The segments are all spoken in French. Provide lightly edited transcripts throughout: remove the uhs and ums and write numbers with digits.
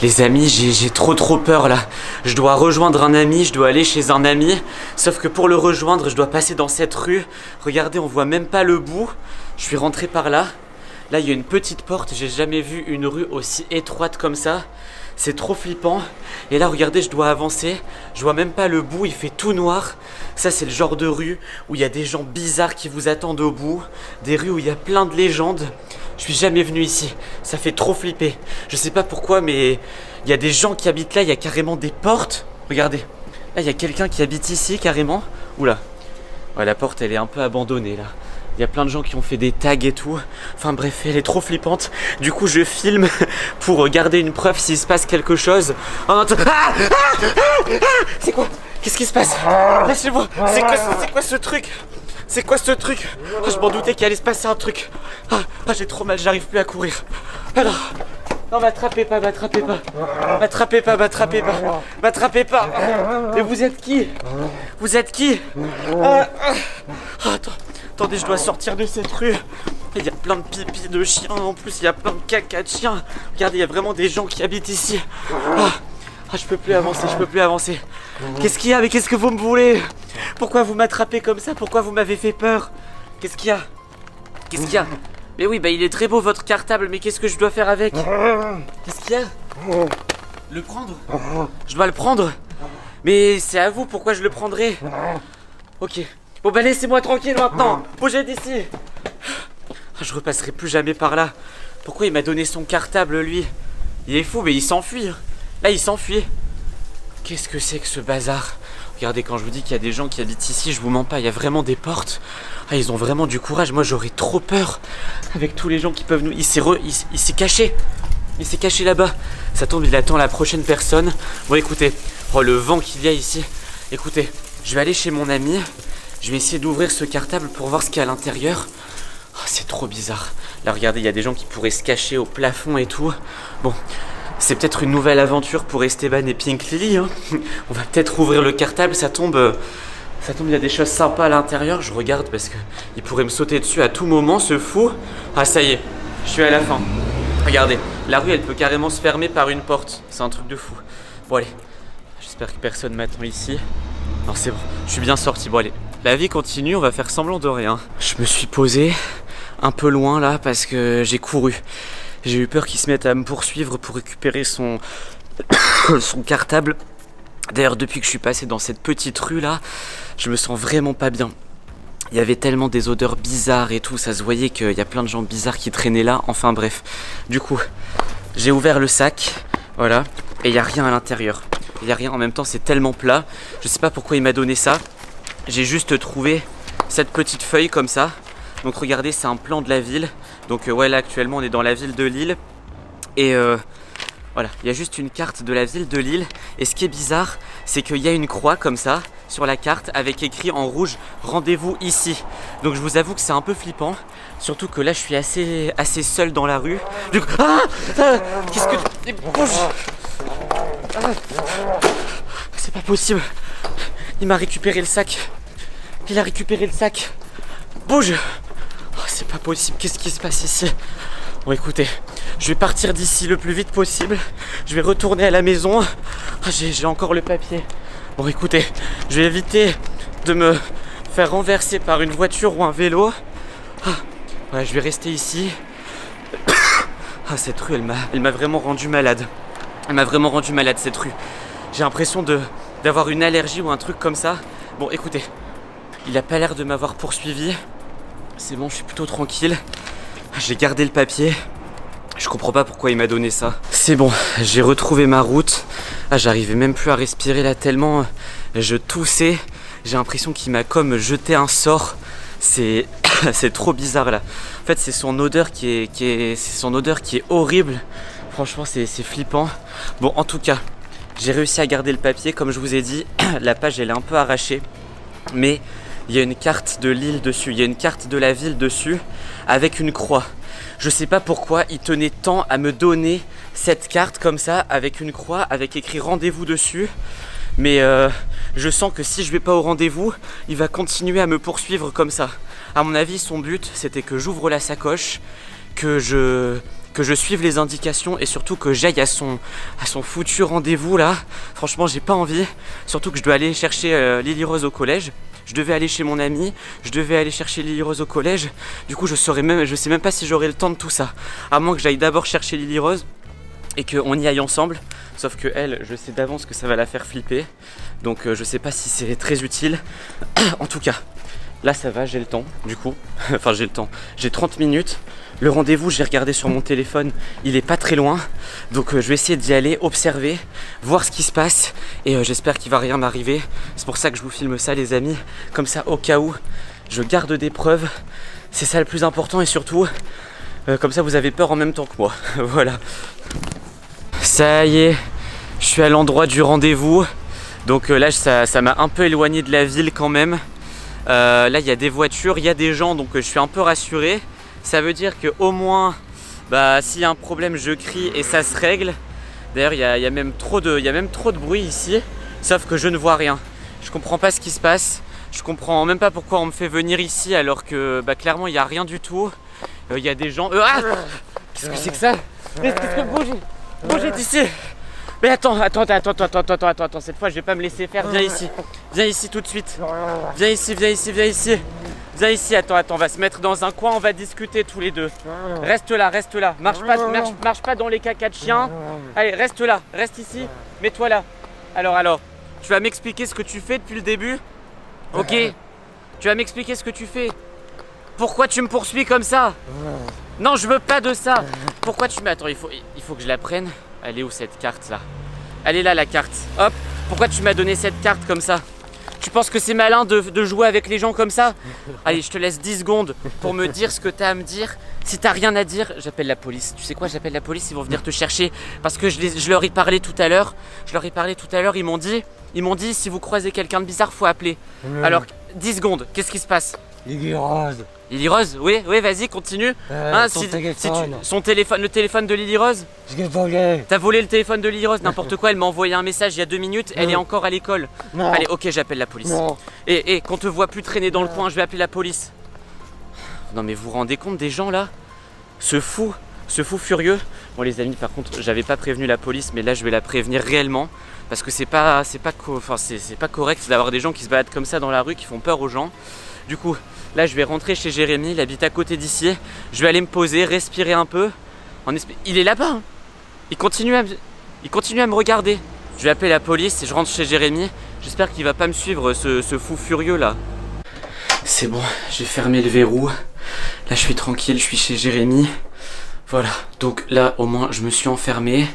Les amis, j'ai trop peur là. Je dois rejoindre un ami, je dois aller chez un ami. Sauf que pour le rejoindre, je dois passer dans cette rue. Regardez, on voit même pas le bout. Je suis rentré par là. Là, il y a une petite porte. J'ai jamais vu une rue aussi étroite comme ça. C'est trop flippant. Et là, regardez, je dois avancer. Je vois même pas le bout, il fait tout noir. Ça, c'est le genre de rue où il y a des gens bizarres qui vous attendent au bout. Des rues où il y a plein de légendes. Je suis jamais venu ici. Ça fait trop flipper. Je sais pas pourquoi, mais il y a des gens qui habitent là. Il y a carrément des portes. Regardez. Là, il y a quelqu'un qui habite ici, carrément. Oula. Ouais, la porte, elle est un peu abandonnée, là. Il y a plein de gens qui ont fait des tags et tout. Enfin bref, elle est trop flippante. Du coup, je filme pour garder une preuve s'il se passe quelque chose. C'est quoi? Qu'est-ce qui se passe? Lâchez-moi. C'est quoi ce truc? C'est quoi ce truc? Je m'en doutais qu'il allait se passer un truc. J'ai trop mal, j'arrive plus à courir. Alors... Non, m'attrapez pas, m'attrapez pas. M'attrapez pas, m'attrapez pas. M'attrapez pas. Mais vous êtes qui? Vous êtes qui? Attendez, je dois sortir de cette rue. Il y a plein de pipis de chiens. En plus, il y a plein de caca de chiens. Regardez, il y a vraiment des gens qui habitent ici. Je peux plus avancer, je peux plus avancer. Qu'est-ce qu'il y a? Mais qu'est-ce que vous me voulez? Pourquoi vous m'attrapez comme ça? Pourquoi vous m'avez fait peur? Qu'est-ce qu'il y a? Qu'est-ce qu'il y a? Mais oui, bah il est très beau votre cartable, mais qu'est-ce que je dois faire avec? Qu'est-ce qu'il y a? Le prendre? Je dois le prendre? Mais c'est à vous, pourquoi je le prendrai? Ok. Bon bah laissez-moi tranquille maintenant. Bougez d'ici. Je repasserai plus jamais par là. Pourquoi il m'a donné son cartable lui? Il est fou, mais il s'enfuit. Là il s'enfuit. Qu'est-ce que c'est que ce bazar? Regardez, quand je vous dis qu'il y a des gens qui habitent ici, je vous mens pas, il y a vraiment des portes. Ils ont vraiment du courage. Moi j'aurais trop peur avec tous les gens qui peuvent nous... Il s'est caché. Il s'est caché là-bas. Ça tombe, il attend la prochaine personne. Bon écoutez, le vent qu'il y a ici. Écoutez, je vais aller chez mon ami. Je vais essayer d'ouvrir ce cartable pour voir ce qu'il y a à l'intérieur. C'est trop bizarre. Là, regardez, il y a des gens qui pourraient se cacher au plafond et tout. Bon, c'est peut-être une nouvelle aventure pour Esteban et Pink Lily. On va peut-être ouvrir le cartable. Ça tombe, il y a des choses sympas à l'intérieur. Je regarde parce qu'il pourrait me sauter dessus à tout moment, ce fou. Ça y est, je suis à la fin. Regardez, la rue, elle peut carrément se fermer par une porte. C'est un truc de fou. Bon, allez. J'espère que personne m'attend ici. Non, c'est bon, je suis bien sorti. Bon, allez. La vie continue, on va faire semblant de rien. Je me suis posé un peu loin là parce que j'ai couru. J'ai eu peur qu'il se mette à me poursuivre pour récupérer son cartable. D'ailleurs, depuis que je suis passé dans cette petite rue là, je me sens vraiment pas bien. Il y avait tellement des odeurs bizarres et tout, ça se voyait qu'il y a plein de gens bizarres qui traînaient là. Enfin bref, du coup, j'ai ouvert le sac, voilà, et il n'y a rien à l'intérieur. Il n'y a rien, en même temps c'est tellement plat. Je sais pas pourquoi il m'a donné ça. J'ai juste trouvé cette petite feuille comme ça. Donc regardez, c'est un plan de la ville. Donc ouais, là actuellement on est dans la ville de Lille. Et voilà, il y a juste une carte de la ville de Lille. Et ce qui est bizarre, c'est qu'il y a une croix comme ça sur la carte avec écrit en rouge « Rendez-vous ici ». Donc je vous avoue que c'est un peu flippant. Surtout que là je suis assez seul dans la rue. Du coup, qu'est-ce que... Bouge. C'est pas possible. Il m'a récupéré le sac. Il a récupéré le sac. Bouge. C'est pas possible. Qu'est-ce qui se passe ici? Bon écoutez, je vais partir d'ici le plus vite possible. Je vais retourner à la maison. J'ai encore le papier. Bon écoutez, je vais éviter de me faire renverser par une voiture ou un vélo. Ouais, je vais rester ici. Cette rue, elle m'a vraiment rendu malade. Elle m'a vraiment rendu malade cette rue. J'ai l'impression d'avoir une allergie ou un truc comme ça. Bon écoutez, il a pas l'air de m'avoir poursuivi. C'est bon, je suis plutôt tranquille. J'ai gardé le papier. Je comprends pas pourquoi il m'a donné ça. C'est bon, j'ai retrouvé ma route. J'arrivais même plus à respirer là tellement je toussais. J'ai l'impression qu'il m'a comme jeté un sort. C'est trop bizarre là. En fait, c'est son odeur qui est horrible. Franchement, c'est flippant. Bon, en tout cas, j'ai réussi à garder le papier. Comme je vous ai dit, la page elle est un peu arrachée. Mais il y a une carte de l'île dessus. Il y a une carte de la ville dessus avec une croix. Je sais pas pourquoi il tenait tant à me donner cette carte comme ça avec une croix, avec écrit rendez-vous dessus. Mais je sens que si je vais pas au rendez-vous, il va continuer à me poursuivre comme ça. À mon avis, son but, c'était que j'ouvre la sacoche, que que je suive les indications et surtout que j'aille à son foutu rendez-vous là. Franchement, j'ai pas envie. Surtout que je dois aller chercher Lily Rose au collège. Je devais aller chez mon ami, je devais aller chercher Lily Rose au collège. Du coup, je sais même pas si j'aurai le temps de tout ça. À moins que j'aille d'abord chercher Lily Rose et qu'on y aille ensemble. Sauf que elle, je sais d'avance que ça va la faire flipper. Donc je sais pas si c'est très utile. En tout cas, là ça va, j'ai le temps du coup. Enfin j'ai le temps, j'ai 30 minutes. Le rendez-vous, j'ai regardé sur mon téléphone, il est pas très loin. Donc je vais essayer d'y aller, observer, voir ce qui se passe. Et j'espère qu'il va rien m'arriver. C'est pour ça que je vous filme ça les amis. Comme ça au cas où, je garde des preuves. C'est ça le plus important et surtout, comme ça vous avez peur en même temps que moi. Voilà. Ça y est, je suis à l'endroit du rendez-vous. Donc là ça m'a un peu éloigné de la ville quand même. Là il y a des voitures, il y a des gens, donc je suis un peu rassuré. Ça veut dire qu'au moins, s'il y a un problème, je crie et ça se règle. D'ailleurs, il y a même trop de bruit ici, sauf que je ne vois rien. Je comprends pas ce qui se passe. Je comprends même pas pourquoi on me fait venir ici alors que clairement, il n'y a rien du tout. Il y a des gens... Qu'est-ce que c'est que ça? Qu'est-ce que bougez d'ici. Mais attends, cette fois je vais pas me laisser faire, viens ici tout de suite. Viens ici, attends, on va se mettre dans un coin, on va discuter tous les deux. Reste là, marche pas dans les cacas de chien. Allez, reste là, reste ici, mets-toi là. Alors, tu vas m'expliquer ce que tu fais depuis le début? Ok, tu vas m'expliquer ce que tu fais. Pourquoi tu me poursuis comme ça? Non, je veux pas de ça. Pourquoi tu... Attends, il faut que je la prenne. Elle est où cette carte là? Elle est là la carte. Hop. Pourquoi tu m'as donné cette carte comme ça? Tu penses que c'est malin de jouer avec les gens comme ça? Allez, je te laisse 10 secondes pour me dire ce que t'as à me dire. Si t'as rien à dire, j'appelle la police. Tu sais quoi, j'appelle la police, ils vont venir te chercher. Parce que je leur ai parlé tout à l'heure. Ils m'ont dit si vous croisez quelqu'un de bizarre, faut appeler. Alors, 10 secondes, qu'est-ce qui se passe? Lily Rose. Lily Rose? Oui, vas-y, continue. Son téléphone, le téléphone de Lily Rose? Je l'ai volé. T'as volé le téléphone de Lily Rose? N'importe quoi, elle m'a envoyé un message il y a 2 minutes, elle est encore à l'école. Allez, ok, j'appelle la police. Et qu'on te voit plus traîner dans le coin, je vais appeler la police. Non mais vous vous rendez compte des gens là? Ce fou furieux. Bon les amis, par contre, j'avais pas prévenu la police, mais là je vais la prévenir réellement. Parce que c'est pas correct d'avoir des gens qui se baladent comme ça dans la rue, qui font peur aux gens. Du coup, là je vais rentrer chez Jérémy, il habite à côté d'ici. Je vais aller me poser, respirer un peu. Il est là-bas, hein. Il continue à me regarder. Je vais appeler la police et je rentre chez Jérémy. J'espère qu'il va pas me suivre, ce fou furieux là. C'est bon, j'ai fermé le verrou. Là je suis tranquille, je suis chez Jérémy. Voilà, donc là au moins je me suis enfermé.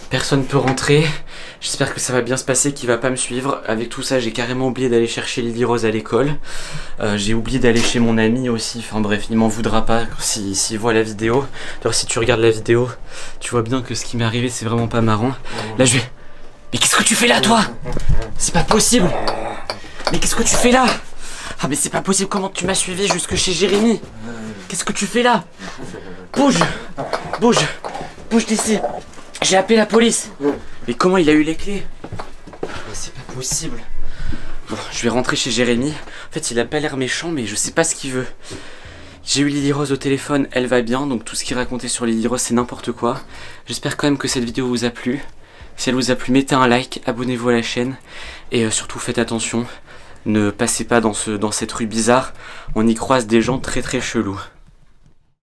Personne ne peut rentrer. J'espère que ça va bien se passer, qu'il va pas me suivre. Avec tout ça, j'ai carrément oublié d'aller chercher Lily Rose à l'école. J'ai oublié d'aller chez mon ami aussi. Enfin bref, il m'en voudra pas s'il voit la vidéo. D'ailleurs, si tu regardes la vidéo, tu vois bien que ce qui m'est arrivé, c'est vraiment pas marrant. Là, je vais... Mais qu'est-ce que tu fais là, toi? C'est pas possible. Mais qu'est-ce que tu fais là? Ah mais c'est pas possible, comment tu m'as suivi jusque chez Jérémy? Qu'est-ce que tu fais là? Bouge d'ici. J'ai appelé la police. Mais comment il a eu les clés? Mais c'est pas possible. Bon, je vais rentrer chez Jérémy. En fait, il a pas l'air méchant, mais je sais pas ce qu'il veut. J'ai eu Lily Rose au téléphone, elle va bien. Donc tout ce qu'il racontait sur Lily Rose, c'est n'importe quoi. J'espère quand même que cette vidéo vous a plu. Si elle vous a plu, mettez un like, abonnez-vous à la chaîne. Et surtout, faites attention. Ne passez pas dans cette rue bizarre. On y croise des gens très chelous.